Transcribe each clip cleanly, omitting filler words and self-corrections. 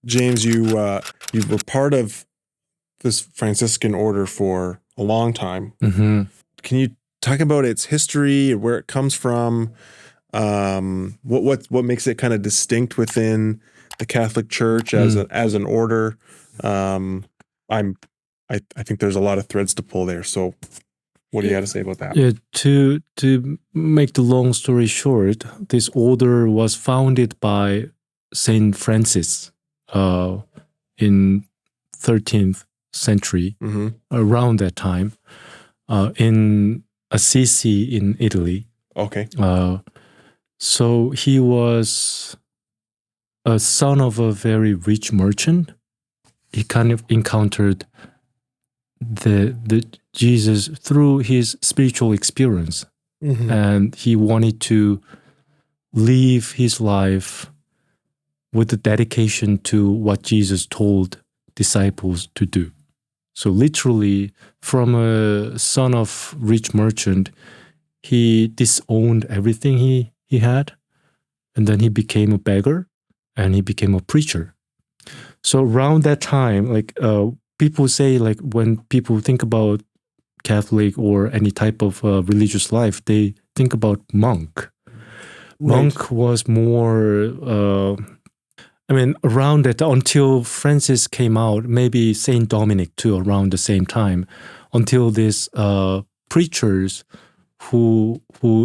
James, you were part of this Franciscan order for a long time. Mm-hmm. Can you talk about its history, where it comes from, what makes it kind of distinct within the Catholic Church as an order? I think there's a lot of threads to pull there. So, what do you got to say about that? Yeah, to make the long story short, this order was founded by Saint Francis in 13th century, around that time, in Assisi in Italy. Okay. So he was a son of a very rich merchant. He kind of encountered the Jesus through his spiritual experience, and he wanted to live his life with the dedication to what Jesus told disciples to do. So literally, from a son of rich merchant, he disowned everything he had, and then he became a beggar, and he became a preacher. So around that time, people say, when people think about Catholic or any type of religious life, they think about monk. Right. Monk was more, around that, until Francis came out, maybe Saint Dominic too, around the same time, until these preachers who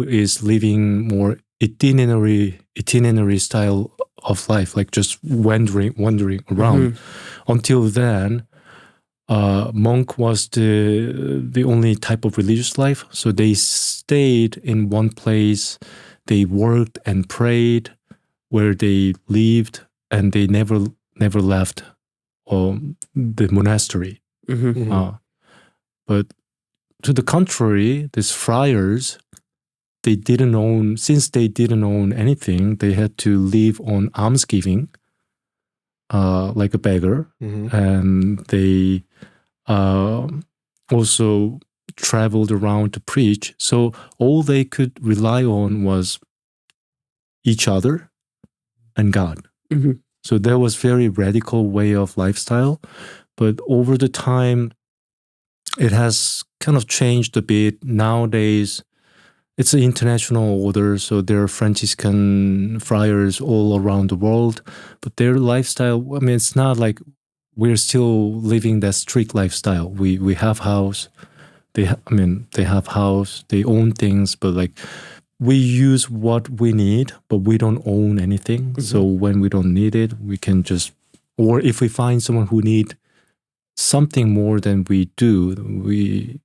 is living more itinerary style of life, like just wandering around. Until then, monk was the only type of religious life. So they stayed in one place, they worked and prayed where they lived, and they never left the monastery. But to the contrary, these friars, since they didn't own anything, they had to live on almsgiving, like a beggar, and they also traveled around to preach. So all they could rely on was each other and God. So that was very radical way of lifestyle. But over the time, it has kind of changed a bit. Nowadays, it's an international order, so there are Franciscan friars all around the world. But their lifestyle, it's not like we're still living that strict lifestyle. We have house. They have house. They own things, but we use what we need, but we don't own anything. So when we don't need it, we can just, or if we find someone who need something more than we do, we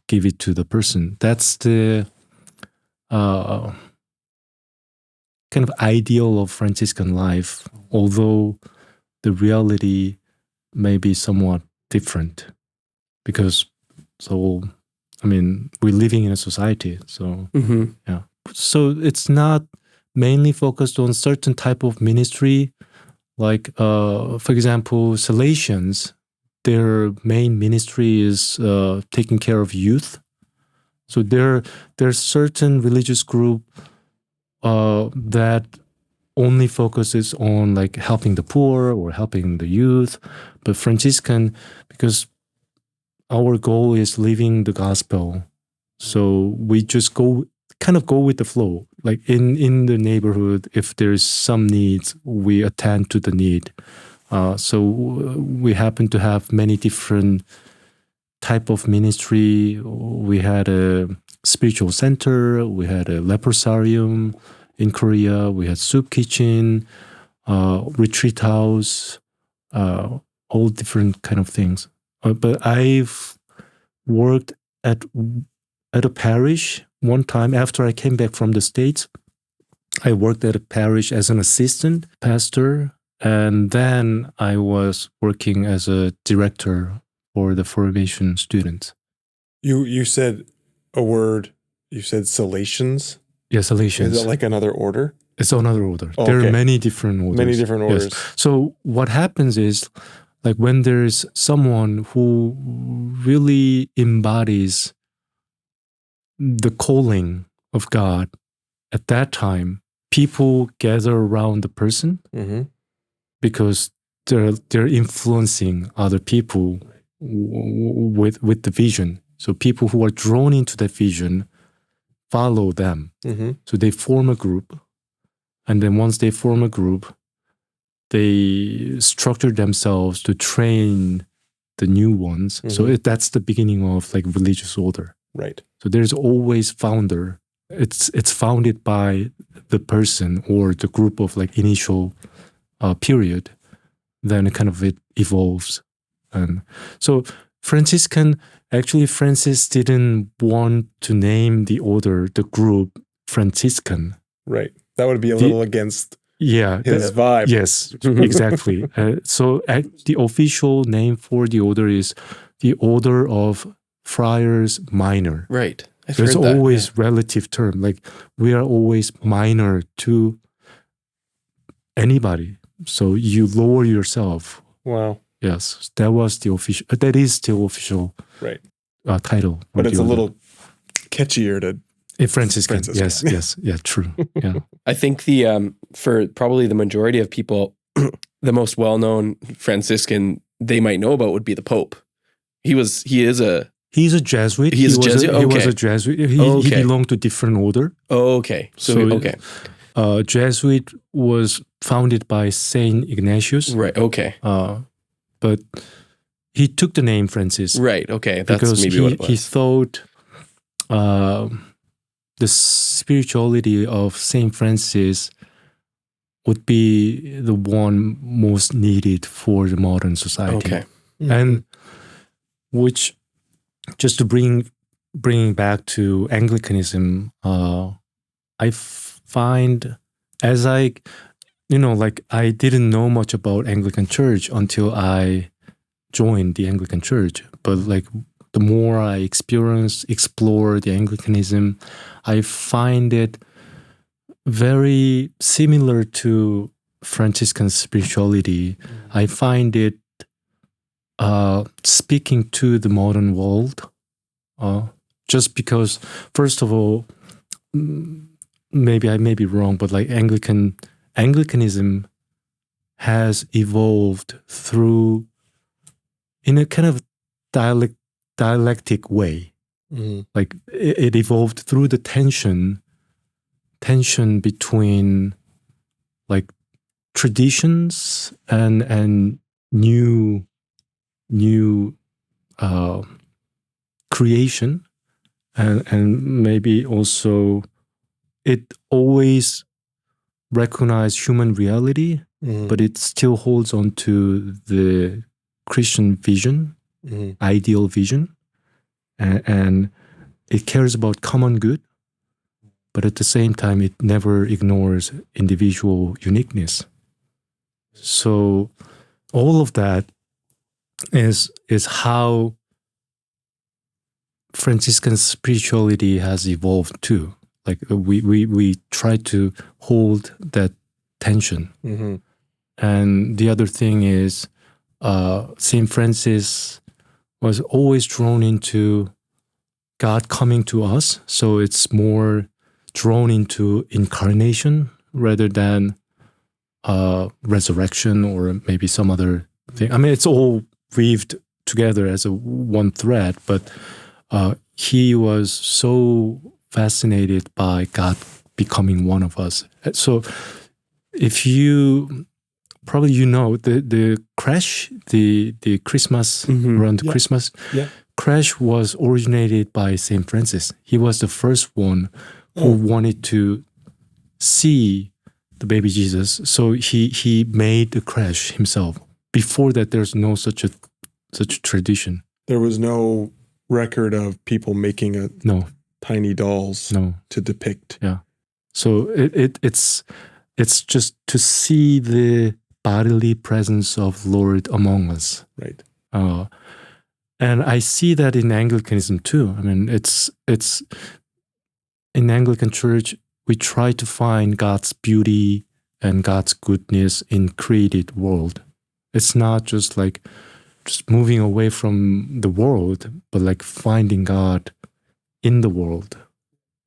give it to the person. That's the kind of ideal of Franciscan life, although the reality may be somewhat different, because we're living in a society. So yeah. So it's not mainly focused on certain type of ministry, like for example, Salesians. Their main ministry is taking care of youth. So there's certain religious group that only focuses on helping the poor or helping the youth. But Franciscan, because our goal is living the gospel, so we just go with the flow. Like in the neighborhood, if there's some needs, we attend to the need. So we happen to have many different type of ministry. We had a spiritual center, we had a leprosarium in Korea, we had soup kitchen, retreat house, all different kind of things. But I've worked at a parish one time after I came back from the States. I worked at a parish as an assistant pastor, and then I was working as a director for the formation students. You said a word. You said Salesians? Yeah, Salesians. Is it like another order? It's another order. Oh, there okay. are many different orders. Many different orders. Yes. So what happens is, when there's someone who really embodies the calling of God, at that time, people gather around the person because they're influencing other people with the vision. So people who are drawn into that vision follow them. So they form a group, and then once they form a group, they structure themselves to train the new ones. So that's the beginning of like religious order. Right. So there's always founder. It's founded by the person or the group of like initial period. Then it kind of it evolves. And so Francis didn't want to name the order, the group Franciscan. Right. That would be a little against his vibe. Yes, exactly. So the official name for the order is the Order of Friars Minor. Right. There's always relative term. Like we are always minor to anybody. So you lower yourself. Wow. Yes, that was the official. That is still official. Right. Title. But it's a little catchier to Franciscan. Yes. Yeah, true. Yeah. I think for probably the majority of people, the most well-known Franciscan they might know about would be the Pope. He's a Jesuit. He was a Jesuit? He was a Jesuit. He belonged to different order. Oh, okay. Jesuit was founded by Saint Ignatius. Right. Okay. But he took the name Francis. Right. Okay. That's because maybe what it was. He thought the spirituality of Saint Francis would be the one most needed for the modern society. Okay. And which, just to bring back to Anglicanism, I find as I didn't know much about Anglican Church until I joined the Anglican Church. But like the more I explore the Anglicanism, I find it very similar to Franciscan spirituality. I find it speaking to the modern world, just because, first of all, maybe I may be wrong, but like Anglicanism has evolved through in a kind of dialectic way. Like it evolved through the tension between like traditions and new creation, and maybe also it always recognized human reality, but it still holds on to the Christian vision, ideal vision, and it cares about common good, but at the same time it never ignores individual uniqueness. So all of that is how Franciscan spirituality has evolved too. Like we try to hold that tension. And the other thing is Saint Francis was always drawn into God coming to us. So it's more drawn into incarnation rather than resurrection or maybe some other thing. I mean, it's all weaved together as a one thread, but he was so fascinated by God becoming one of us. So if you probably the crash, the Christmas around Christmas, crash was originated by Saint Francis. He was the first one who wanted to see the baby Jesus. So he made the crash himself. Before that, there's no such a tradition. There was no record of people making tiny dolls to depict. Yeah. So it's just to see the bodily presence of Lord among us. Right. And I see that in Anglicanism too. I mean, it's in Anglican Church, we try to find God's beauty and God's goodness in created world. It's not just like just moving away from the world, but like finding God in the world.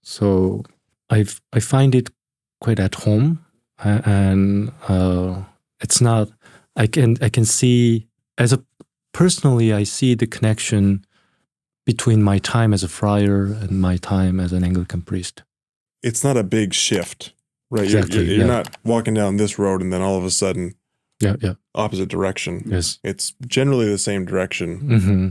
So I find it quite at home, and it's not I can see personally, I see the connection between my time as a friar and my time as an Anglican priest. It's not a big shift, right? Exactly, You're not walking down this road and then all of a sudden, yeah, opposite direction. yes, It's generally the same direction. mm-hmm.